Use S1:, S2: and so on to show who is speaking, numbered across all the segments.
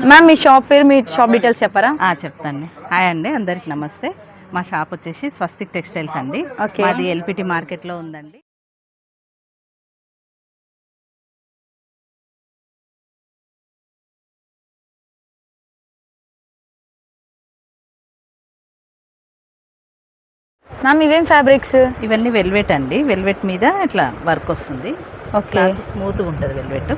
S1: Ma'am మీ shop పేరు, మీ shop details చెప్పారా?
S2: చెప్తాను. హాయ్ అండి, అందరికి నమస్తే. మా షాప్ వచ్చేసి స్వస్తిక్ టెక్స్టైల్స్ అండి.
S1: ఓకే.
S2: అది ఎల్పిటి మార్కెట్లో ఉందండి.
S1: మ్యామ్ ఇవేం ఫ్యాబ్రిక్స్?
S2: ఇవన్నీ వెల్వెట్ అండి. వెల్వెట్ మీద ఇట్లా వర్క్ వస్తుంది.
S1: ఓకే.
S2: స్మూత్గా ఉంటుంది వెల్వెట్,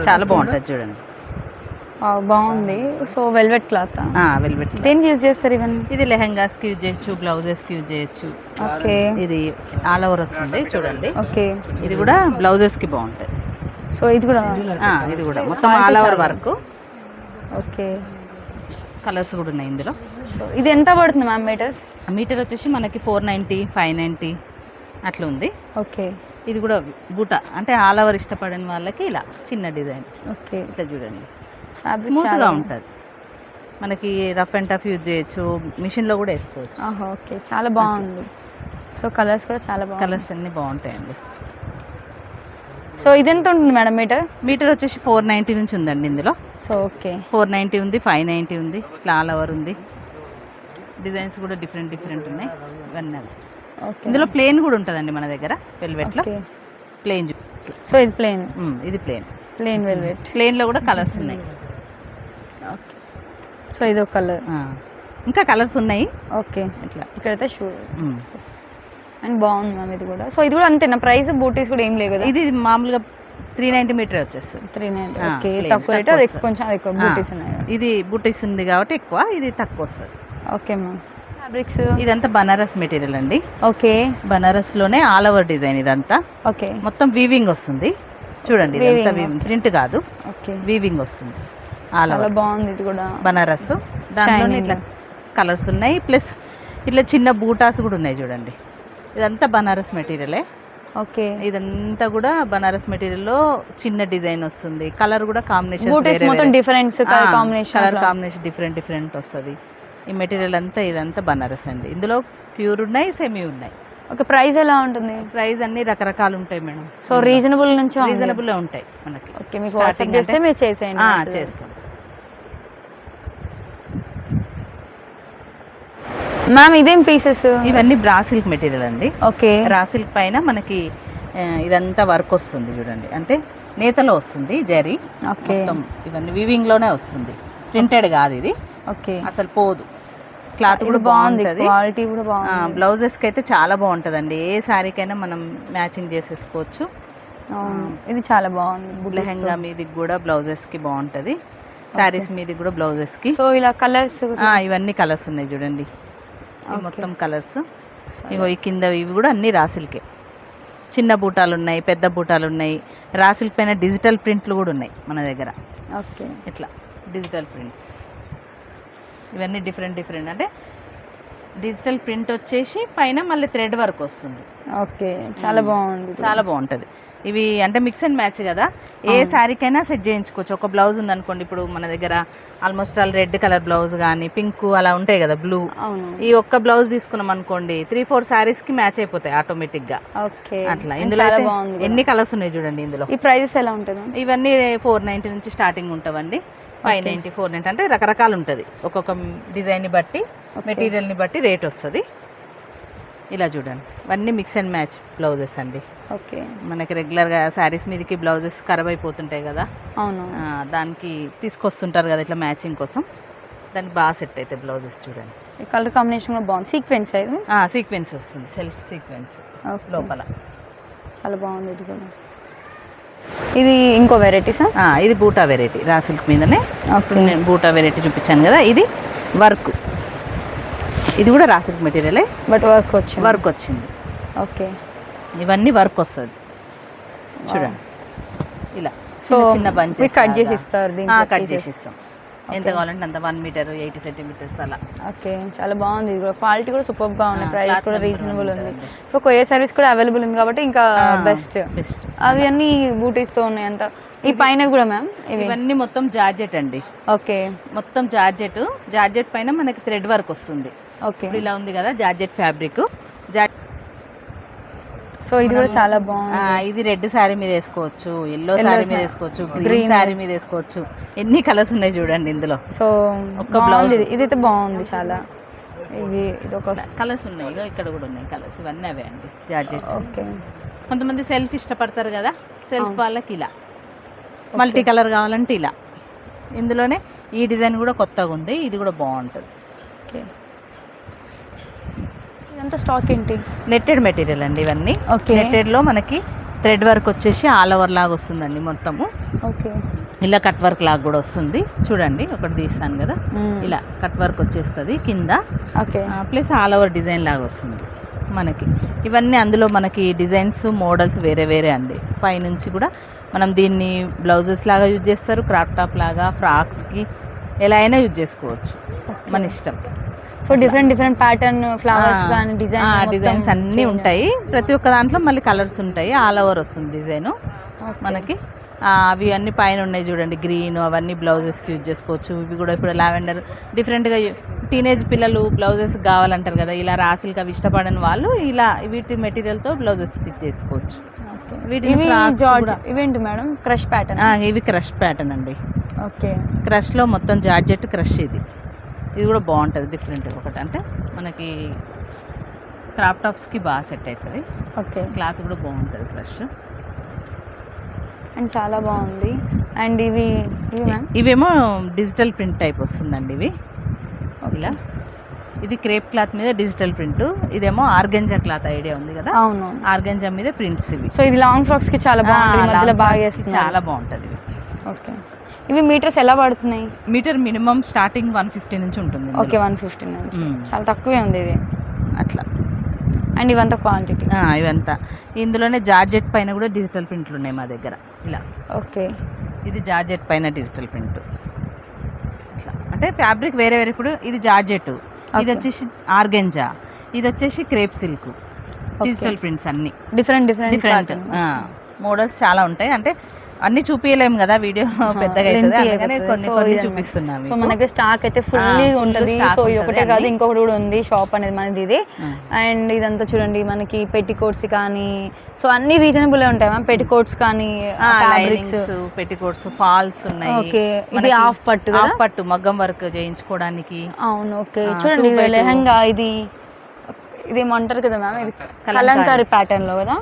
S2: చాలా బాగుంటుంది చూడండి.
S1: బాగుంది. So velvet cloth.
S2: వెల్వెట్.
S1: దేనికి యూజ్ చేస్తారు ఇవన్నీ?
S2: ఇది లెహంగాస్కి యూజ్ చేయొచ్చు, బ్లౌజెస్కి యూజ్ చేయొచ్చు.
S1: ఓకే.
S2: ఇది ఆల్ ఓవర్ వస్తుంది చూడండి.
S1: ఓకే.
S2: ఇది కూడా బ్లౌజెస్కి బాగుంటుంది.
S1: సో ఇది కూడా?
S2: ఇది కూడా మొత్తం all over work.
S1: Okay.
S2: Colours కూడా ఉన్నాయి ఇందులో.
S1: సో ఇది ఎంత పడుతుంది మ్యామ్ మీటర్స్?
S2: మీటర్ వచ్చేసి మనకి 490, 590 అట్లా ఉంది.
S1: ఓకే.
S2: ఇది కూడా బూట, అంటే ఆల్ ఓవర్ ఇష్టపడిన వాళ్ళకి ఇలా చిన్న డిజైన్.
S1: ఓకే.
S2: ఇట్లా చూడండి, స్మూత్గా ఉంటుంది. మనకి రఫ్ అండ్ టఫ్ యూజ్ చేయొచ్చు, మిషన్లో కూడా వేసుకోవచ్చు.
S1: ఓకే, చాలా బాగుంది. సో కలర్స్ కూడా చాలా బాగుంది.
S2: కలర్స్ అన్నీ బాగుంటాయండి.
S1: సో ఇది ఎంత ఉంటుంది మేడం మీటర్?
S2: మీటర్ వచ్చేసి 490 నుంచి ఉందండి ఇందులో.
S1: So okay.
S2: 490 ఉంది, 590 ఉంది, ఇట్లా ఆల్ ఓవర్ ఉంది. డిజైన్స్ కూడా డిఫరెంట్ డిఫరెంట్ ఉన్నాయి ఇవన్నీ. ఇందులో ప్లెయిన్ కూడా ఉంటుందండి మన దగ్గర వెల్వెట్లో. ప్లెయిన్.
S1: సో ఇది ప్లెయిన్?
S2: ఇది ప్లెయిన్.
S1: Plain velvet.
S2: ప్లెయిన్లో కూడా కలర్స్ ఉన్నాయి.
S1: ఓకే. సో ఇది ఒక కలర్.
S2: ఇంకా కలర్స్ ఉన్నాయి.
S1: ఓకే.
S2: ఇట్లా
S1: ఇక్కడైతే షూ అండ్ బాగుంది మ్యామ్ ఇది కూడా. సో ఇది కూడా అంతేనా ప్రైస్? బూటీస్ కూడా ఏం లేవు కదా?
S2: ఇది మామూలుగా 390 మీటర్ వచ్చేస్తుంది.
S1: 390. ఓకే, తక్కువ రేట్. అది కొంచెం ఎక్కువ బూటీస్ ఉన్నాయి.
S2: ఇది బూటీస్ ఉంది కాబట్టి ఎక్కువ, ఇది తక్కువ వస్తుంది.
S1: Okay ma'am. ఫ్యాబ్రిక్స్
S2: ఇదంతా బనారస్ మెటీరియల్ అండి.
S1: ఓకే.
S2: బనారస్లోనే ఆల్ ఓవర్ డిజైన్ ఇదంతా.
S1: ఓకే.
S2: మొత్తం వీవింగ్ వస్తుంది చూడండి. ఇదంతా వీవింగ్, ప్రింట్ కాదు.
S1: ఓకే.
S2: వీవింగ్ వస్తుంది.
S1: చాలా బాగుంది ఇది కూడా.
S2: బనారస్ దాంట్లోనే ఇట్లా కలర్స్ ఉన్నాయి, ప్లస్ ఇట్లా చిన్న బూటాస్ కూడా ఉన్నాయి చూడండి. ఇదంతా బనారస్ మెటీరియలే.
S1: ఓకే.
S2: ఇదంతా కూడా బనారస్ మెటీరియల్లో చిన్న డిజైన్ వస్తుంది. కలర్ కూడా combination
S1: difference, colour
S2: combination different different వస్తుంది. ఈ మెటీరియల్ అంతా ఇదంతా బనారస్ అండి. ఇందులో ప్యూర్ ఉన్నాయి, సెమీ ఉన్నాయి.
S1: ఓకే. ప్రైస్ ఎలా ఉంటుంది?
S2: ప్రైస్ అన్ని రకరకాలు ఉంటాయి మేడం.
S1: సో రీజనబుల్ నుంచి
S2: రీజనబుల్ ఉంటాయి మనకి.
S1: ఓకే, మీకు వాట్సాప్ చేస్తే మీరు చేసేయండి.
S2: చేస్తాం.
S1: మ్యామ్ ఇదేం పీసెస్?
S2: ఇవన్నీ బ్రా సిల్క్ మెటీరియల్ అండి.
S1: ఓకే.
S2: బ్రా సిల్క్ పైన మనకి ఇదంతా వర్క్ వస్తుంది చూడండి, అంటే నేతలో వస్తుంది జరీ.
S1: ఓకే.
S2: ఇవన్నీ వీవింగ్ లోనే వస్తుంది, ప్రింటెడ్ కాదు ఇది.
S1: ఓకే.
S2: అసలు పోదు. క్లాత్ కూడా బాగుంటుంది,
S1: క్వాలిటీ కూడా బాగుంది.
S2: బ్లౌజెస్కి అయితే చాలా బాగుంటుందండి. ఏ శారీకైనా మనం మ్యాచింగ్ చేసేసుకోవచ్చు.
S1: ఇది చాలా బాగుంది.
S2: లెహంగా మీదికి కూడా బ్లౌజెస్కి బాగుంటుంది, శారీస్ మీదకి కూడా బ్లౌజెస్కి.
S1: సో ఇలా కలర్స్
S2: ఇవన్నీ కలర్స్ ఉన్నాయి చూడండి. మొత్తం కలర్స్. ఇగో ఈ కింద ఇవి కూడా అన్ని రాసిల్కే. చిన్న బూటాలు ఉన్నాయి, పెద్ద బూటాలు ఉన్నాయి. రాసిల్క్ పైన డిజిటల్ ప్రింట్లు కూడా ఉన్నాయి మన దగ్గర.
S1: ఓకే.
S2: ఇట్లా డిజిటల్ ప్రింట్స్ ఇవన్నీ డిఫరెంట్ డిఫరెంట్, అంటే డిజిటల్ ప్రింట్ వచ్చేసి పైన మళ్ళీ థ్రెడ్ వర్క్ వస్తుంది.
S1: ఓకే, చాలా బాగుంది.
S2: చాలా బాగుంటుంది. ఇవి అంటే మిక్స్ అండ్ మ్యాచ్ కదా, ఏ శారీకైనా సెట్ చేయించుకోవచ్చు. ఒక బ్లౌజ్ ఉందనుకోండి, ఇప్పుడు మన దగ్గర almost all red colour blouse కానీ పింక్ అలా ఉంటాయి కదా, బ్లూ. ఈ ఒక్క బ్లౌజ్ తీసుకున్నాం అనుకోండి, 3-4 శారీస్కి మ్యాచ్ అయిపోతాయి ఆటోమేటిక్గా.
S1: ఓకే.
S2: అట్లా ఇందులో ఎన్ని కలర్స్ ఉన్నాయి చూడండి ఇందులో.
S1: ఈ ప్రైజెస్ ఎలా ఉంటుంది?
S2: ఇవన్నీ 490 నుంచి స్టార్టింగ్ ఉంటావండి. 590, 490 అంటే రకరకాలు ఉంటుంది. ఒక్కొక్క డిజైన్ని బట్టి, మెటీరియల్ని బట్టి రేట్ వస్తుంది. ఇలా చూడండి, ఇవన్నీ మిక్స్ అండ్ మ్యాచ్ బ్లౌజెస్ అండి.
S1: ఓకే.
S2: మనకి రెగ్యులర్గా శారీస్ మీదకి బ్లౌజెస్ ఖరాబ్ అయిపోతుంటాయి కదా,
S1: అవును,
S2: దానికి తీసుకొస్తుంటారు కదా ఇట్లా మ్యాచింగ్ కోసం. దానికి బాగా సెట్ అయితే బ్లౌజెస్ చూడండి.
S1: కలర్ కాంబినేషన్ కూడా బాగుంది. సీక్వెన్స్ అయితే
S2: సీక్వెన్స్ వస్తుంది, సెల్ఫ్ సీక్వెన్స్ లోపల.
S1: చాలా బాగుంది ఇది కూడా. ఇది ఇంకో వెరైటీసా?
S2: ఇది బూటా వెరైటీ, రా సిల్క్ మీదనే. నేను బూటా వెరైటీ చూపించాను కదా, ఇది వర్క్. ఇది కూడా రా సిల్క్ మెటీరియలే,
S1: బట్ వర్క్ వచ్చింది. ఓకే.
S2: ఇవన్నీ వర్క్ వస్తుంది చూడండి. ఇలా చిన్న బంచెస్
S1: కట్ చేసి ఇస్తారు.
S2: కట్ చేసి ఇస్తాం, ఎంత కావాలంటే అంత. 1 మీటర్ 80 సెంటీమీటర్స్ అలా. ఓకే,
S1: చాలా బాగుంది. ఇది కూడా క్వాలిటీ కూడా సూపర్ గా ఉంది, ప్రైస్ కూడా రీజనబుల్ ఉంది. సో కొరియర్ సర్వీస్ కూడా అవైలబుల్ ఉంది కాబట్టి ఇంకా బెస్ట్. అవి అన్ని బూటీస్ తో ఉన్నాయి అంతా. ఈ పైన కూడా మ్యామ్
S2: ఇవన్నీ మొత్తం జార్జెట్ అండి.
S1: ఓకే.
S2: మొత్తం జార్జెట్ పైన మనకి థ్రెడ్ వర్క్ వస్తుంది.
S1: ఓకే.
S2: ఇలా ఉంది కదా జార్జెట్ ఫ్యాబ్రిక్.
S1: సో ఇది కూడా చాలా బాగుంది.
S2: ఇది రెడ్ శారీ మీద వేసుకోవచ్చు, ఎల్లో శారీ మీద వేసుకోవచ్చు, గ్రీన్ శారీ మీద వేసుకోవచ్చు. ఎన్ని కలర్స్ ఉన్నాయి చూడండి ఇందులో.
S1: సో
S2: ఒక బ్లౌజ్
S1: ఇదైతే బాగుంది చాలా. ఇది ఒక
S2: కలర్స్ ఉన్నాయి, ఇగో ఇక్కడ కూడా ఉన్నాయి కలర్స్. ఇవన్నీ అవే అండి జార్జెట్.
S1: ఓకే.
S2: కొంతమంది సెల్ఫ్ ఇష్టపడతారు కదా, సెల్ఫ్ వాళ్ళకి ఇలా, మల్టీ కలర్ కావాలంటే ఇలా. ఇందులోనే ఈ డిజైన్ కూడా కొత్తగా ఉంది, ఇది కూడా బాగుంటుంది.
S1: ఓకే. ఇదంతా స్టాక్ ఏంటి?
S2: నెట్టెడ్ మెటీరియల్ అండి ఇవన్నీ.
S1: ఓకే.
S2: నెట్టెడ్లో మనకి థ్రెడ్ వర్క్ వచ్చేసి ఆల్ ఓవర్ లాగా వస్తుందండి మొత్తము.
S1: ఓకే.
S2: ఇలా కట్ వర్క్ లాగా కూడా వస్తుంది చూడండి, ఒకటి తీస్తాను కదా, ఇలా కట్ వర్క్ వచ్చేస్తుంది కింద.
S1: Okay.
S2: Plus all over design లాగా వస్తుంది మనకి. ఇవన్నీ అందులో మనకి డిజైన్స్ మోడల్స్ వేరే వేరే అండి. పైనుంచి కూడా మనం దీన్ని బ్లౌజెస్ లాగా యూజ్ చేస్తారు, క్రాప్ టాప్ లాగా, ఫ్రాక్స్కి ఎలా అయినా యూజ్ చేసుకోవచ్చు, మన ఇష్టం.
S1: సో డిఫరెంట్ ప్యాటర్న్ ఫ్లవర్స్ కానీ
S2: డిజైన్స్ అన్నీ ఉంటాయి. ప్రతి ఒక్క దాంట్లో మళ్ళీ కలర్స్ ఉంటాయి, ఆల్ ఓవర్ వస్తుంది డిజైన్ మనకి. అవి అన్ని పైన ఉన్నాయి చూడండి, గ్రీన్, అవన్నీ బ్లౌజెస్కి యూజ్ చేసుకోవచ్చు. ఇవి కూడా ఇప్పుడు లావెండర్ డిఫరెంట్గా టీనేజ్ పిల్లలు బ్లౌజెస్ కావాలంటారు కదా, ఇలా రాసిల్కి అవి ఇష్టపడని వాళ్ళు ఇలా వీటి మెటీరియల్తో బ్లౌజెస్ స్టిచ్ చేసుకోవచ్చు.
S1: ఇవేంటి మేడం? Crush pattern.
S2: ఇవి క్రష్ ప్యాటర్న్ అండి.
S1: ఓకే.
S2: క్రష్లో మొత్తం జార్జెట్ క్రష్. ఇది కూడా బాగుంటుంది డిఫరెంట్ ఒకటి, అంటే మనకి క్రాప్ టాప్స్కి బాగా సెట్ అవుతుంది.
S1: ఓకే.
S2: క్లాత్ కూడా బాగుంటుంది క్రష్.
S1: అండ్ చాలా బాగుంది. అండ్ ఇవి
S2: ఇవేమో డిజిటల్ ప్రింట్ టైప్ వస్తుందండి ఇవి. ఇలా ఇది క్రేప్ క్లాత్ మీద డిజిటల్ ప్రింట్, ఇదేమో ఆర్గెంజా క్లాత్ ఐడియా ఉంది కదా.
S1: అవును.
S2: ఆర్గెంజా మీద ప్రింట్స్ ఇవి.
S1: సో ఇది లాంగ్ ఫ్రాక్స్ కి చాలా బాగుంటుంది, మధ్యలో బాగా చేస్తుంది,
S2: చాలా బాగుంటుంది ఇవి.
S1: ఓకే. ఇవి మీటర్స్ ఎలా పడుతున్నాయి?
S2: మీటర్ మినిమం స్టార్టింగ్ 150 నుంచి ఉంటుంది.
S1: ఓకే, 150 నుంచి. చాలా తక్కువే ఉంది ఇది
S2: అట్లా.
S1: అండ్ ఇవంతా క్వాంటిటీ.
S2: ఇవంతా ఇందులోనే జార్జెట్ పైన కూడా డిజిటల్ ప్రింట్లు ఉన్నాయి మా దగ్గర ఇలా.
S1: ఓకే.
S2: ఇది జార్జెట్ పైన డిజిటల్ ప్రింట్ ఇట్లా, అంటే ఫ్యాబ్రిక్ వేరే వేరే. ఇప్పుడు ఇది జార్జెట్, ఇది వచ్చేసి ఆర్గెంజా, ఇది వచ్చేసి క్రేప్ సిల్క్. డిజిటల్ ప్రింట్స్ అన్ని డిఫరెంట్ మోడల్స్ చాలా ఉంటాయి. అంటే అన్ని చూపించలేము కదా, వీడియో పెద్దగా అవుతుంది, అందుకని కొన్ని చూపిస్తున్నాము.
S1: సో మన దగ్గర స్టాక్ అయితే ఫుల్లీ ఉంటుంది. సో ఇది ఒకటే కాదు, ఇంకొకటి కూడా ఉంది షాప్ అనేది మనది ఇది. అండ్ ఇదంతా చూడండి, మనకి పెట్టికోట్స్ కానీ, సో అన్ని రీజనబుల్ ఉంటాయి మ్యామ్. పెట్టికోట్స్ కానీ, ఫ్యాబ్రిక్స్,
S2: పెట్టికోట్స్, ఫాల్స్ ఉన్నాయి.
S1: ఓకే. ఇది హాఫ్ పట్టు,
S2: హాఫ్ పట్టు మగ్గం వర్క్ చేయించుకోవడానికి.
S1: అవును. ఓకే. చూడండి లెహంగా, ఇదేమంటారు కదా మ్యామ్, ఇది కలంకారీ ప్యాటర్న్ లో కదా.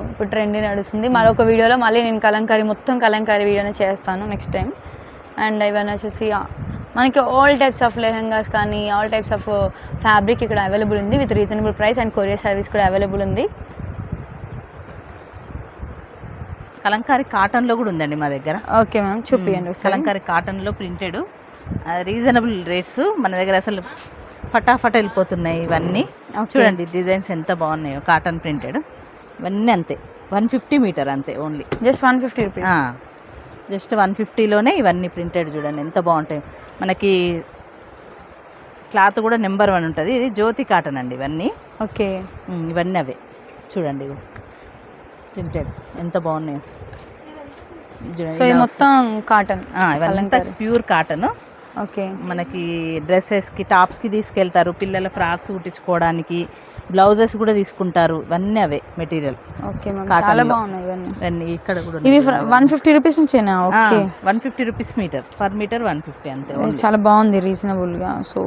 S1: ఇప్పుడు ట్రెండ్ నడుస్తుంది. మరొక వీడియోలో మళ్ళీ నేను మొత్తం కలంకారీ వీడియోనే చేస్తాను నెక్స్ట్ టైం. అండ్ ఇవన్నీ వచ్చేసి మనకి ఆల్ టైప్స్ ఆఫ్ లెహంగాస్ కానీ, ఆల్ టైప్స్ ఆఫ్ ఫ్యాబ్రిక్ ఇక్కడ అవైలబుల్ ఉంది with reasonable price. And courier service కూడా అవైలబుల్ ఉంది.
S2: కలంకారీ కాటన్లో కూడా ఉందండి మా దగ్గర.
S1: ఓకే మ్యామ్, చూపియండి.
S2: కలంకారీ కాటన్లో ప్రింటెడ్ రీజనబుల్ రేట్స్ మన దగ్గర అసలు ఫటాఫట వెళ్ళిపోతున్నాయి. ఇవన్నీ చూడండి డిజైన్స్ ఎంత బాగున్నాయో, కాటన్ ప్రింటెడ్ ఇవన్నీ అంతే. 150 మీటర్ అంతే, ఓన్లీ
S1: జస్ట్ 150 రూపీస్.
S2: జస్ట్ 150లోనే ఇవన్నీ ప్రింటెడ్ చూడండి ఎంత బాగుంటాయి. మనకి క్లాత్ కూడా నెంబర్ 1 ఉంటుంది. ఇది జ్యోతి కాటన్ అండి ఇవన్నీ.
S1: ఓకే.
S2: ఇవన్నీ అవే చూడండి ప్రింటెడ్ ఎంత బాగున్నాయి.
S1: సో ఇది మొత్తం కాటన్,
S2: ఇవంతా ప్యూర్ కాటన్.
S1: ఓకే.
S2: మనకి డ్రెస్సెస్కి, టాప్స్కి తీసుకెళ్తారు, పిల్లల ఫ్రాక్స్ కుట్టించుకోవడానికి, బ్లౌజెస్ కూడా తీసుకుంటారు. ఇవన్నీ అవే మెటీరియల్.
S1: ఓకే మ్యామ్, చాలా బాగున్నాయి ఇవన్నీ.
S2: ఇక్కడ కూడా
S1: ఇవి 150 రూపీస్ నుంచేనా? Okay.
S2: 150 rupees metre, per metre 150 అంతే.
S1: చాలా బాగుంది రీజనబుల్గా. సో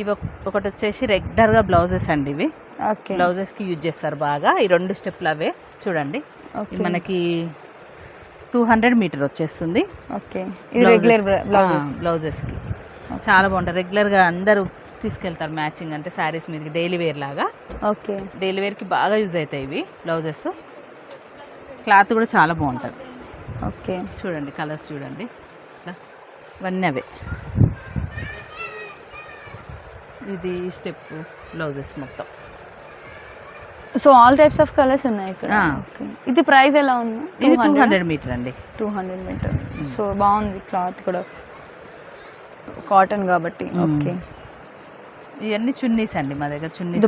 S2: ఇవి ఒకటి వచ్చేసి రెగ్యులర్గా బ్లౌజెస్ అండి ఇవి.
S1: ఓకే.
S2: బ్లౌజెస్కి యూజ్ చేస్తారు బాగా. ఈ 2 స్టెప్లు అవే చూడండి. మనకి 200 మీటర్ వచ్చేస్తుంది.
S1: ఓకే. ఇది రెగ్యులర్
S2: బ్లౌజెస్కి చాలా బాగుంటుంది. రెగ్యులర్గా అందరూ తీసుకెళ్తారు మ్యాచింగ్, అంటే శారీస్ మీదకి డైలీ వేర్ లాగా.
S1: ఓకే.
S2: డైలీ వేర్కి బాగా యూజ్ అవుతాయి ఇవి బ్లౌజెస్. క్లాత్ కూడా చాలా బాగుంటుంది.
S1: ఓకే.
S2: చూడండి కలర్స్ చూడండి, ఇవన్నీ అవే. ఇది స్టెప్ బ్లౌజెస్ మొత్తం.
S1: So all types of colours ఉన్నాయి ఇక్కడ. ఇది ప్రైస్ ఎలా ఉంది?
S2: ఇది 200 మీటర్ అండి.
S1: 200 మీటర్. సో బాగుంది, క్లాత్ కూడా కాటన్ కాబట్టి. ఓకే.
S2: ఇవన్నీ చున్నీస్ అండి మా దగ్గర. చున్నీస్,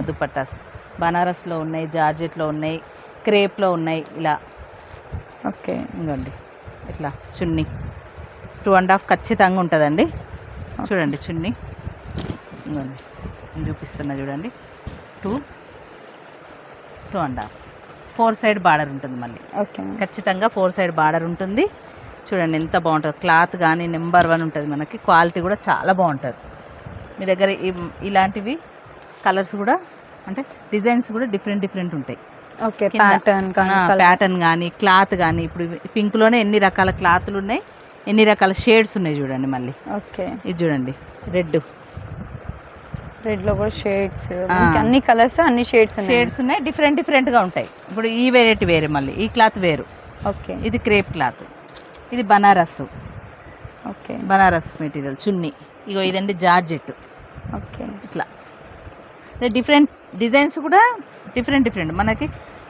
S2: దుపట్టాస్ బనారస్లో ఉన్నాయి, జార్జెట్లో ఉన్నాయి, క్రేప్లో ఉన్నాయి ఇలా.
S1: ఓకే.
S2: ఇంకోండి ఇట్లా చున్నీ 2.5 ఖచ్చితంగా ఉంటుందండి. చూడండి చున్నీ ఇంకోండి నేను చూపిస్తున్నా చూడండి 2.5 4 సైడ్ బార్డర్ ఉంటుంది మళ్ళీ
S1: ఓకే
S2: ఖచ్చితంగా 4 సైడ్ బార్డర్ ఉంటుంది. చూడండి ఎంత బాగుంటుంది, క్లాత్ కానీ నెంబర్ 1 ఉంటుంది మనకి. క్వాలిటీ కూడా చాలా బాగుంటుంది. మీ దగ్గర ఇలాంటివి కలర్స్ కూడా అంటే డిజైన్స్ కూడా డిఫరెంట్ ఉంటాయి.
S1: ఓకే ప్యాటర్న్
S2: కానీ క్లాత్ కానీ ఇప్పుడు పింక్లోనే ఎన్ని రకాల క్లాత్లు ఉన్నాయి, ఎన్ని రకాల షేడ్స్ ఉన్నాయి చూడండి. మళ్ళీ
S1: ఓకే
S2: ఇది చూడండి
S1: రెడ్ లో కూడా షేడ్స్, అన్ని కలర్స్ అన్ని షేడ్స్
S2: ఉన్నాయి. డిఫరెంట్గా ఉంటాయి. ఇప్పుడు ఈ వెరైటీ వేరే, మళ్ళీ ఈ క్లాత్ వేరు.
S1: ఓకే
S2: ఇది క్రేప్ క్లాత్, ఇది బనారస్.
S1: ఓకే
S2: బనారస్ మెటీరియల్ చున్నీ. ఇగో ఇదండి జార్జెట్.
S1: ఓకే
S2: ఇట్లా డిఫరెంట్ డిజైన్స్ కూడా డిఫరెంట్ మనకి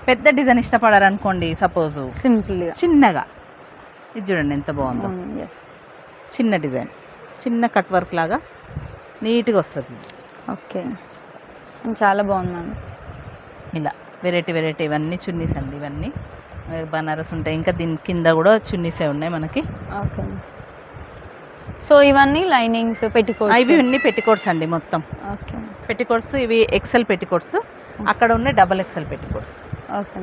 S2: పెద్ద డిజైన్ ఇష్టపడారనుకోండి, సపోజ్
S1: సింపుల్
S2: చిన్నగా ఇది చూడండి ఎంత బాగుందో. చిన్న డిజైన్, చిన్న కట్ వర్క్ లాగా నీట్గా వస్తుంది.
S1: ఓకే చాలా బాగుంది మ్యామ్.
S2: ఇలా వెరైటీ ఇవన్నీ చున్నీస్ అండి. ఇవన్నీ బనారస్ ఉంటాయి. ఇంకా దీని కింద కూడా చున్నీసే ఉన్నాయి మనకి.
S1: ఓకే సో ఇవన్నీ లైనింగ్స్ పెట్టికోట్స్,
S2: ఇవన్నీ పెట్టికోట్స్ అండి మొత్తం.
S1: ఓకే
S2: పెట్టికోట్స్ ఇవి ఎక్సెల్ పెట్టికోట్స్, అక్కడ ఉన్న XXL పెట్టికోట్స్.
S1: ఓకే